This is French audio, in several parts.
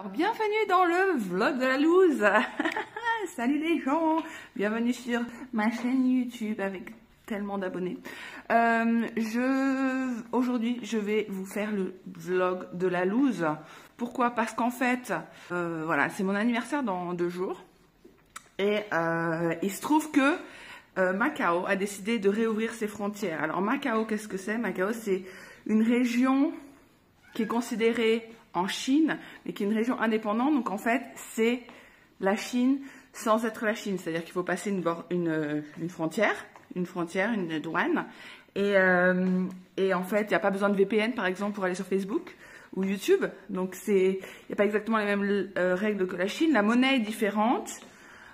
Alors, bienvenue dans le vlog de la loose. Salut les gens, bienvenue sur ma chaîne YouTube avec tellement d'abonnés. Aujourd'hui je vais vous faire le vlog de la loose. Pourquoi? Parce qu'en fait, voilà, c'est mon anniversaire dans 2 jours. Et il se trouve que Macao a décidé de réouvrir ses frontières. Alors Macao, qu'est-ce que c'est? Macao, c'est une région qui est considérée en Chine, mais qui est une région indépendante. Donc en fait, c'est la Chine sans être la Chine. C'est-à-dire qu'il faut passer une frontière, une douane. Et en fait, il n'y a pas besoin de VPN, par exemple, pour aller sur Facebook ou YouTube. Donc il n'y a pas exactement les mêmes règles que la Chine. La monnaie est différente.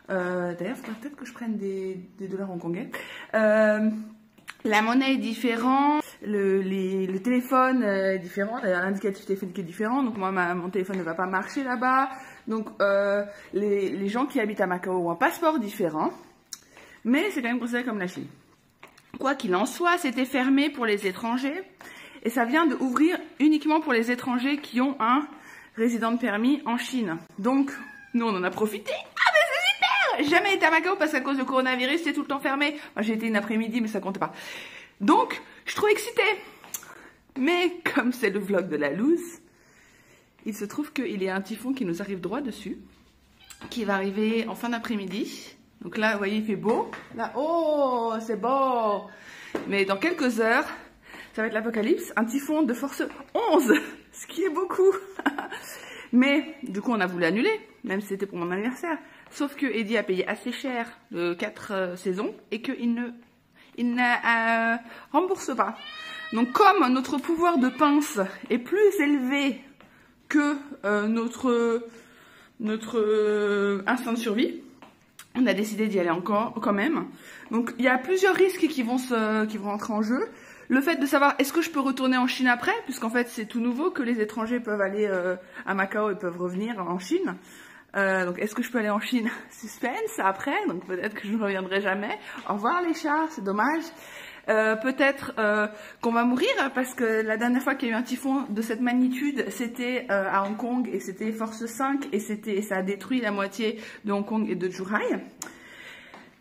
D'ailleurs, il faudrait peut-être que je prenne des dollars hongkongais. La monnaie est différente, le téléphone est différent, d'ailleurs l'indicatif téléphonique est différent, donc moi mon téléphone ne va pas marcher là-bas. Donc les gens qui habitent à Macao ont un passeport différent, mais c'est quand même considéré comme la Chine. Quoi qu'il en soit, c'était fermé pour les étrangers, et ça vient d'ouvrir uniquement pour les étrangers qui ont un résident de permis en Chine. Donc nous on en a profité. Jamais été à Macao parce qu'à cause du coronavirus, c'est tout le temps fermé. Moi, j'ai été une après-midi, mais ça compte pas. Donc, je suis trop excitée. Mais comme c'est le vlog de la loose, il se trouve qu'il y a un typhon qui nous arrive droit dessus, qui va arriver en fin d'après-midi. Donc là, vous voyez, il fait beau. Là, oh, c'est beau. Mais dans quelques heures, ça va être l'apocalypse. Un typhon de force 11, ce qui est beaucoup. Mais du coup, on a voulu annuler, même si c'était pour mon anniversaire. Sauf que Eddie a payé assez cher de 4 saisons et qu'il ne rembourse pas. Donc comme notre pouvoir de pince est plus élevé que notre instinct de survie, on a décidé d'y aller encore quand même. Donc il y a plusieurs risques qui vont rentrer en jeu. Le fait de savoir est-ce que je peux retourner en Chine après, puisqu'en fait c'est tout nouveau que les étrangers peuvent aller à Macao et peuvent revenir en Chine. Donc est-ce que je peux aller en Chine? Suspense après, donc peut-être que je ne reviendrai jamais. Au revoir les chats, c'est dommage. Peut-être qu'on va mourir parce que la dernière fois qu'il y a eu un typhon de cette magnitude, c'était à Hong Kong et c'était force 5 et ça a détruit la moitié de Hong Kong et de Zhuhai.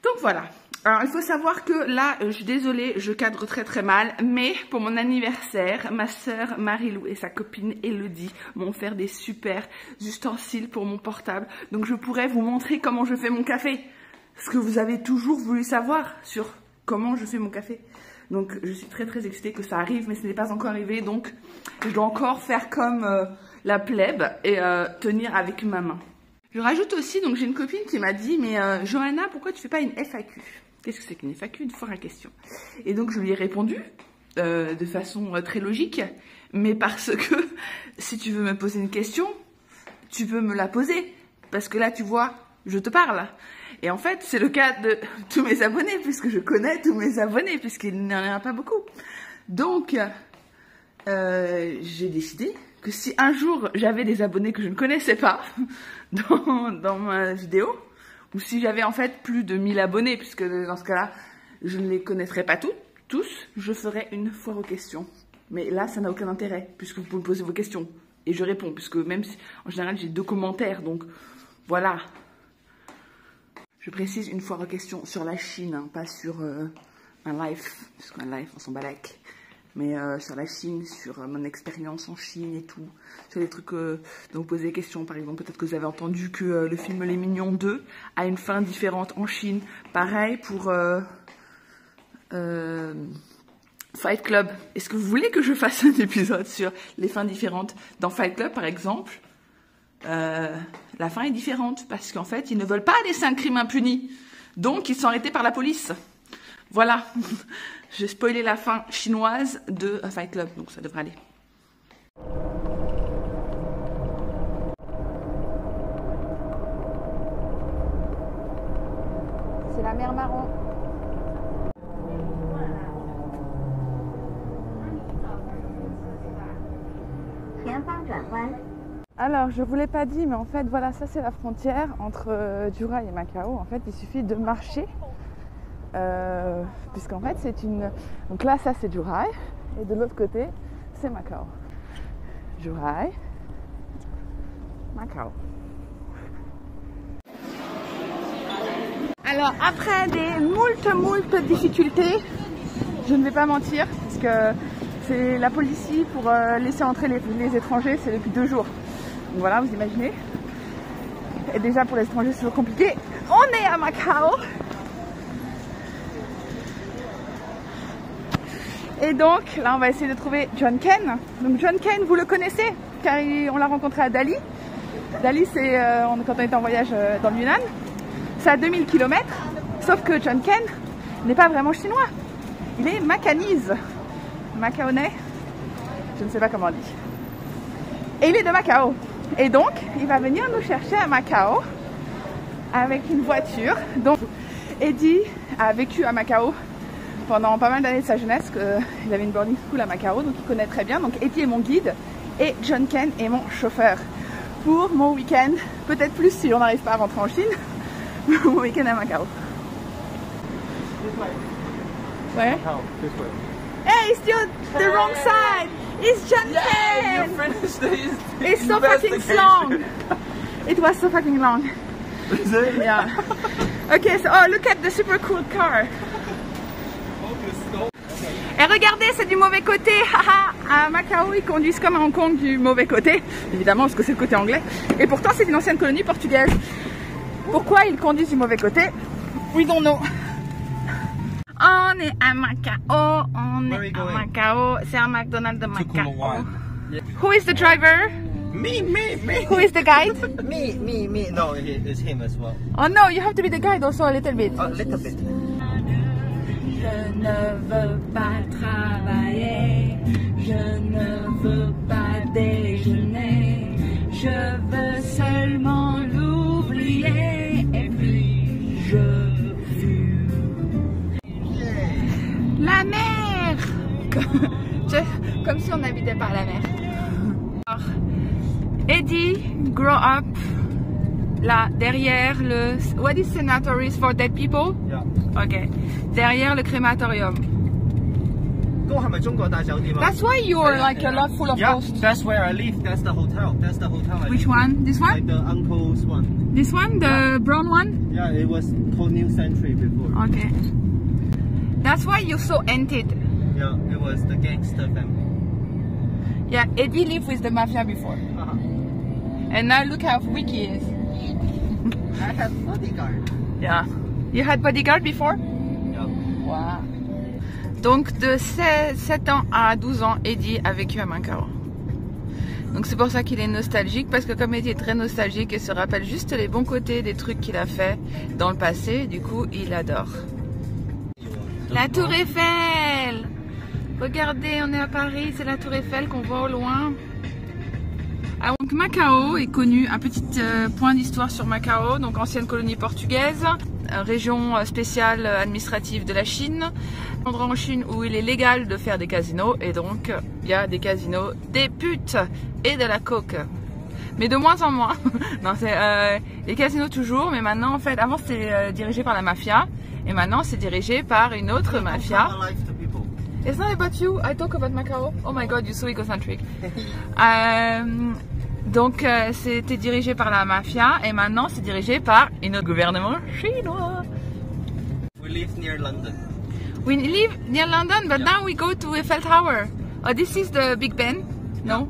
Donc voilà. Alors, il faut savoir que là, je suis désolée, je cadre très très mal, mais pour mon anniversaire, ma sœur Marie-Lou et sa copine Elodie m'ont offert des super ustensiles pour mon portable. Donc, je pourrais vous montrer comment je fais mon café. Ce que vous avez toujours voulu savoir sur comment je fais mon café. Donc, je suis très très excitée que ça arrive, mais ce n'est pas encore arrivé. Donc, je dois encore faire comme la plèbe et tenir avec ma main. Je rajoute aussi, donc j'ai une copine qui m'a dit, mais Johanna, pourquoi tu fais pas une FAQ? Qu'est-ce que c'est qu'une FAQ? Une foire à questions. Et donc je lui ai répondu de façon très logique, mais parce que si tu veux me poser une question, tu peux me la poser. Parce que là, tu vois, je te parle. Et en fait, c'est le cas de tous mes abonnés, puisque je connais tous mes abonnés, puisqu'il n'y en a pas beaucoup. Donc, j'ai décidé que si un jour j'avais des abonnés que je ne connaissais pas dans ma vidéo, ou si j'avais en fait plus de 1000 abonnés, puisque dans ce cas-là, je ne les connaîtrais pas tous, je ferais une foire aux questions. Mais là, ça n'a aucun intérêt, puisque vous pouvez me poser vos questions. Et je réponds, puisque même si, en général, j'ai 2 commentaires, donc voilà. Je précise une foire aux questions sur la Chine, hein, pas sur un live, puisqu'un live, on s'en balèque. Mais sur la Chine, sur mon expérience en Chine et tout, sur les trucs dont vous posez des questions. Par exemple, peut-être que vous avez entendu que le film Les Mignons 2 a une fin différente en Chine. Pareil pour Fight Club. Est-ce que vous voulez que je fasse un épisode sur les fins différentes? Dans Fight Club, par exemple, la fin est différente parce qu'en fait, ils ne veulent pas laisser un crime impuni. Donc, ils sont arrêtés par la police. Voilà. J'ai spoilé la fin chinoise de Fight Club, donc ça devrait aller. C'est la mer Marron. Alors, je vous l'ai pas dit, mais en fait, voilà, ça c'est la frontière entre Zhuhai et Macao. En fait, il suffit de marcher. Puisqu'en fait c'est une... Donc là ça c'est Zhuhai et de l'autre côté c'est Macao. Zhuhai, Macao. Alors après des moult difficultés, je ne vais pas mentir, parce que c'est la police pour laisser entrer les étrangers, c'est depuis 2 jours. Donc voilà, vous imaginez. Et déjà pour les étrangers c'est toujours compliqué. On est à Macao. Et donc là on va essayer de trouver John Ken. Donc John Ken, vous le connaissez car on l'a rencontré à Dali. Dali c'est quand on était en voyage dans le Yunnan. C'est à 2000 km. Sauf que John Ken n'est pas vraiment chinois. Il est macanese. Macaonais. Je ne sais pas comment on dit. Et il est de Macao. Et donc il va venir nous chercher à Macao avec une voiture. Donc Eddie a vécu à Macao pendant pas mal d'années de sa jeunesse, il avait une boarding school à Macao, donc il connaît très bien. Donc Eddie est mon guide et John Ken est mon chauffeur pour mon week-end, peut-être plus si on n'arrive pas à rentrer en Chine, mon week-end à Macao. Ouais. Hey, it's still the wrong side. It's John Ken. It's so fucking long. It was so fucking long. Is it? Yeah. Okay, so oh, look at the super cool car. Et regardez, c'est du mauvais côté. À Macao, ils conduisent comme à Hong Kong du mauvais côté, évidemment parce que c'est le côté anglais. Et pourtant, c'est une ancienne colonie portugaise. Pourquoi ils conduisent du mauvais côté? We don't know. On est à Macao. On est à Macao. C'est un McDonald's de Macao. Who is the driver? Me. Who is the guide? me. No, it's him as well. Oh no, you have to be the guide also a little bit. A little bit. Je ne veux pas travailler, je ne veux pas déjeuner, je veux seulement l'oublier et puis je fume. La mer. Comme si on n'habitait pas à la mer. Alors, Eddie grow up là derrière le what is sanatories for dead people? Yeah. Ok. Derrière le crématorium. That's why you're like a lot full of Yeah, ghosts. that's where I live. That's the hotel. That's the hotel. Which one? This Like one? the uncle's one. This one? The brown one? Yeah, it was called New Century before. Okay. That's why you're so haunted. Yeah, it was the gangster family. Yeah, Eddie lived with the mafia before. And now look how weak he is. I have bodyguard. Yeah. You had bodyguard before? Yeah. Wow. Donc de 7 ans à 12 ans, Eddie a vécu à Macao. Donc c'est pour ça qu'il est nostalgique, parce que comme Eddie est très nostalgique et se rappelle juste les bons côtés des trucs qu'il a fait dans le passé, du coup il adore. La Tour Eiffel! Regardez, on est à Paris, c'est la Tour Eiffel qu'on voit au loin. Ah, donc Macao est connu, un petit point d'histoire sur Macao, donc ancienne colonie portugaise, région spéciale administrative de la Chine, endroit en Chine où il est légal de faire des casinos, et donc il y a des casinos, des putes et de la coke. Mais de moins en moins. Non, c'est les casinos toujours, mais maintenant en fait, avant c'était dirigé par la mafia, et maintenant c'est dirigé par une autre mafia. It's not about you, I talk about Macao. Oh my god, you're so egocentric. Donc c'était dirigé par la mafia et maintenant c'est dirigé par un autre gouvernement chinois. We live near London. We live near London, but now we go to Eiffel Tower. Oh, this is the Big Ben? No?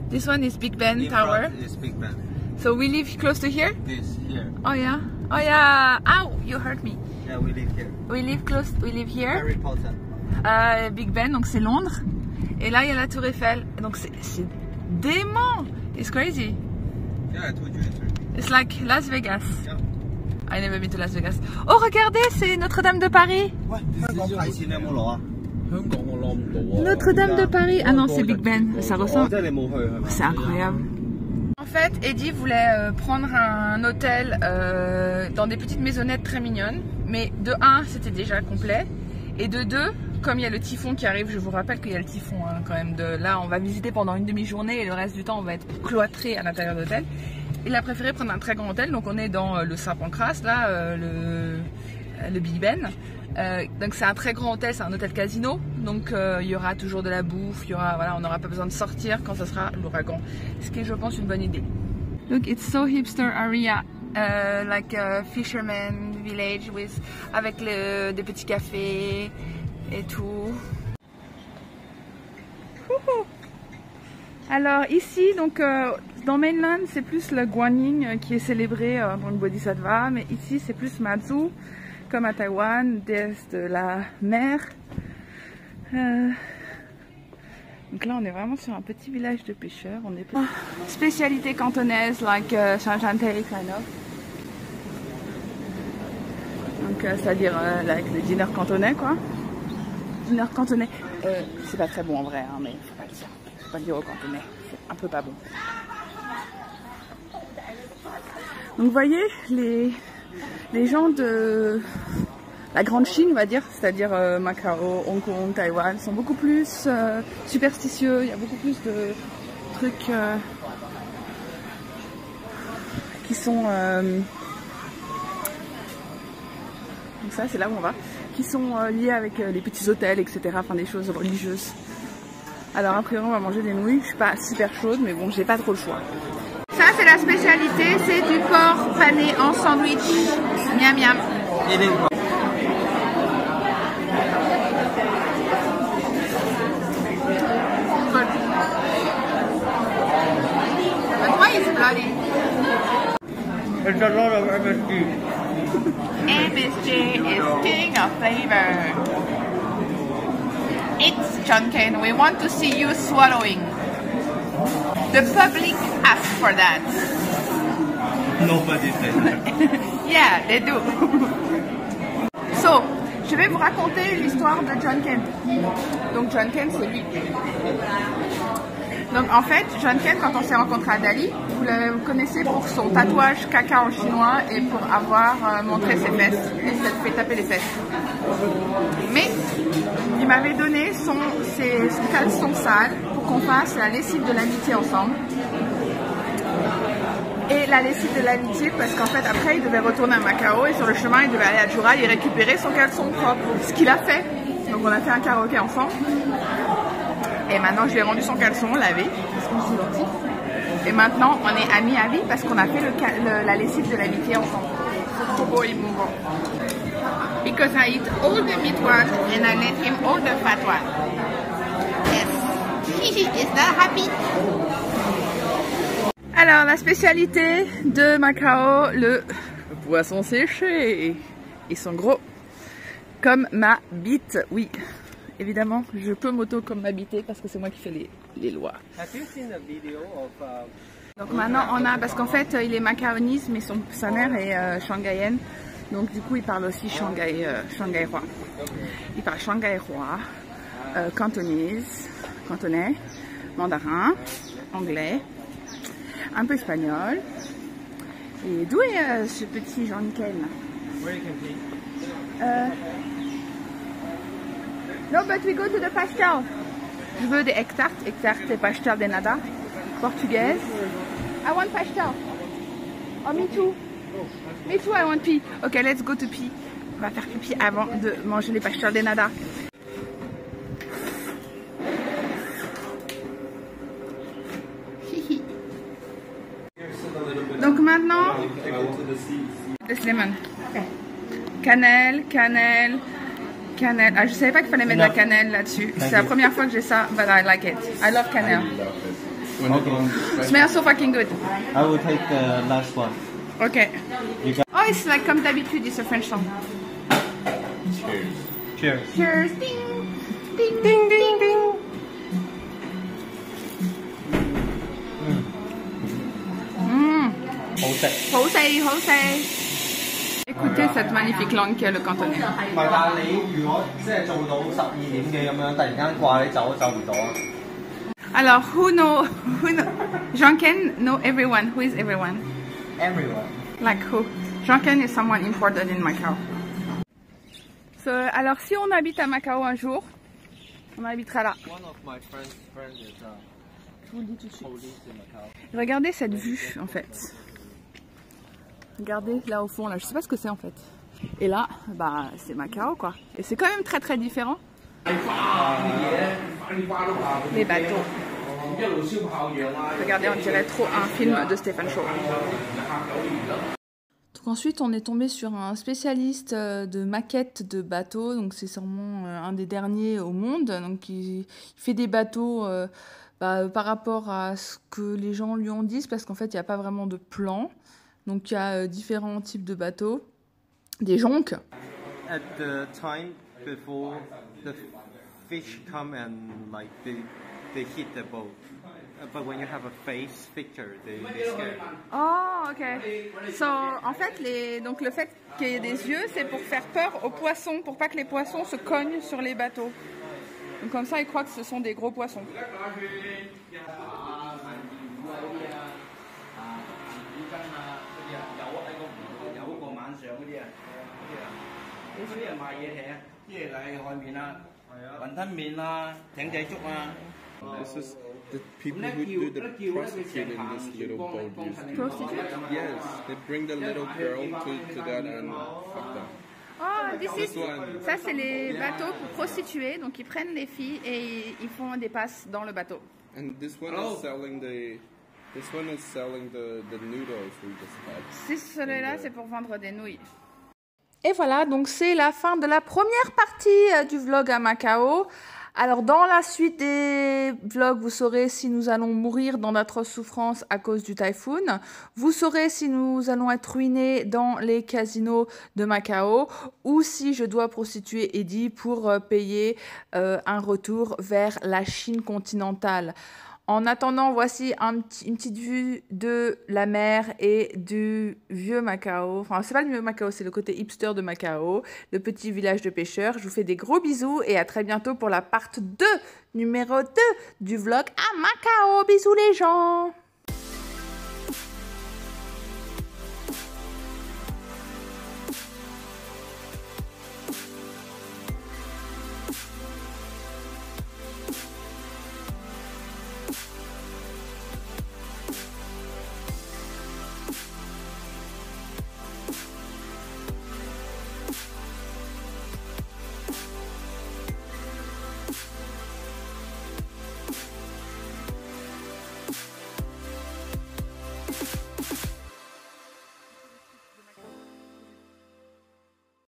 This one is Big Ben Tower. Is Big Ben. So we live close to here? This here. Oh yeah. Oh yeah. Ow, you hurt me. Yeah, we live here. We live close, we live here. Harry Potter. Big Ben, donc c'est Londres. Et là, il y a la Tour Eiffel. Donc c'est dément. It's crazy. Yeah, I told you it's It's like Las Vegas. Yeah. I never been to Las Vegas. Oh, regardez, c'est Notre-Dame de Paris. Notre-Dame de Paris. Ah non, c'est Big Ben. Ça ressemble. C'est incroyable. En fait, Eddie voulait prendre un hôtel dans des petites maisonnettes très mignonnes. Mais de 1, c'était déjà complet. Et de 2, comme il y a le typhon qui arrive, je vous rappelle qu'il y a le typhon quand même. Là, on va visiter pendant une demi-journée et le reste du temps, on va être cloîtré à l'intérieur de l'hôtel. Il a préféré prendre un très grand hôtel. Donc on est dans le Saint-Pancras, là, le Big Ben. Donc c'est un très grand hôtel, c'est un hôtel casino. Donc il y aura toujours de la bouffe, il y aura, voilà, on n'aura pas besoin de sortir quand ce sera l'ouragan. Ce qui est, je pense, une bonne idée. Look, it's so hipster area, like a fisherman village avec des petits cafés et tout. Alors ici, donc dans Mainland, c'est plus le Guanyin qui est célébré dans le Bodhisattva, mais ici c'est plus Mazu, comme à Taïwan, déesse de la mer. Donc là, on est vraiment sur un petit village de pêcheurs. On est spécialité cantonaise, like Shanghai kind of. Donc c'est-à-dire like le dîner cantonais, quoi. Dîner cantonais. C'est pas très bon en vrai, hein, mais faut pas le dire. Faut pas le dire au cantonais. C'est un peu pas bon. Donc vous voyez, les gens de la grande Chine, on va dire, c'est-à-dire Macao, Hong Kong, Taïwan, sont beaucoup plus superstitieux. Il y a beaucoup plus de trucs qui sont... donc ça, c'est là où on va. Qui sont liés avec les petits hôtels, etc. Enfin, des choses religieuses. Alors, a priori, on va manger des nouilles. Je suis pas super chaude, mais bon, j'ai pas trop le choix. Ça, c'est la spécialité. C'est du porc pané en sandwich. Miam miam. There's a lot of MSG. MSG is king of flavor. It's John Kane. We want to see you swallowing. The public asked for that. Nobody said that. Yeah, they do. So, je vais vous raconter l'histoire de John Kane. Donc John Kane, c'est lui. Donc en fait, John Kane, quand on s'est rencontré à Dali, vous le connaissez pour son tatouage caca en chinois et pour avoir montré ses fesses et s'être fait taper les fesses. Mais il m'avait donné son caleçon sale pour qu'on fasse la lessive de l'amitié ensemble. Et la lessive de l'amitié parce qu'en fait après il devait retourner à Macao et sur le chemin il devait aller à Jura et récupérer son caleçon propre. Ce qu'il a fait. Donc on a fait un karaoké ensemble. Et maintenant je lui ai rendu son caleçon lavé parce qu'on s'est gentil. Et maintenant on est amis à vie parce qu'on a fait la lessive de l'amitié ensemble. C'est trop beau et émouvant. Because I eat all the meat one and I let him all the fat one. Yes. Is that happy? Alors la spécialité de Macao, le poisson séché. Ils sont gros comme ma bite, oui. Évidemment, je peux comme m'habiter parce que c'est moi qui fais les lois. Have you seen a video of Donc maintenant on a, parce qu'en fait il est macaroniste mais sa mère est shanghaïenne. Donc du coup il parle aussi shanghaïrois. Il parle shanghaïrois, cantonais, mandarin, anglais, un peu espagnol. Et d'où est ce petit John Kane? where you can see? No, but we go to the pastel. Je veux des egg tarts et pastel de nada, portugaise. I want pastel. Oh, me too. Me too, I want pea. Ok, let's go to pea. On va faire pipi avant de manger les pastel de nada. Donc maintenant, le lemon. Cannelle. Ah, je savais pas qu'il fallait mettre de la cannelle là-dessus. C'est la première fois que j'ai ça, but I like it. I love cannelle. Okay. Smells so fucking good. I will take the last one. Ok. Oh, it's like comme d'habitude, it's a French song. Cheers. Cheers. Ding, ding, ding, ding, ding.好食. Écoutez cette magnifique langue qu'est le cantonais. Alors, who know? John Kane know everyone. Who is everyone? Everyone. Like who? John Kane is someone important in Macao. So, alors, si on habite à Macao un jour, on habitera là. One of my friends is police in Macao. Regardez cette vue, en fait. Regardez là au fond, là, je sais pas ce que c'est en fait. Et là, bah, c'est Macao quoi. Et c'est quand même très très différent. Les bateaux. Regardez, on dirait trop un film de Stephen Chow. Donc ensuite, on est tombé sur un spécialiste de maquettes de bateaux. Donc c'est sûrement un des derniers au monde. Donc il fait des bateaux par rapport à ce que les gens lui en disent, parce qu'en fait, il n'y a pas vraiment de plan. Donc il y a différents types de bateaux. Des jonques. At the time before the fish come and like they hit the boat. But when you have a face picture, they scare. Oh, ok. So, en fait, donc le fait qu'il y ait des yeux, c'est pour faire peur aux poissons, pour pas que les poissons se cognent sur les bateaux. Donc comme ça, ils croient que ce sont des gros poissons. This is the people who do the prostitute in this little boat usually. Prostitute? Yes, they bring the little girl to that and fuck them. Oh, This one. ça c'est les bateaux pour prostituées, donc ils prennent les filles et ils font des passes dans le bateau. And this one is selling the noodles we just had. Si celui-là, c'est pour vendre des nouilles. Et voilà, donc c'est la fin de la première partie du vlog à Macao. Alors dans la suite des vlogs, vous saurez si nous allons mourir dans d'atroces souffrances à cause du typhoon. Vous saurez si nous allons être ruinés dans les casinos de Macao ou si je dois prostituer Eddie pour payer un retour vers la Chine continentale. En attendant, voici une petite vue de la mer et du vieux Macao. Enfin, c'est pas le vieux Macao, c'est le côté hipster de Macao, le petit village de pêcheurs. Je vous fais des gros bisous et à très bientôt pour la part 2, numéro 2 du vlog à Macao. Bisous les gens!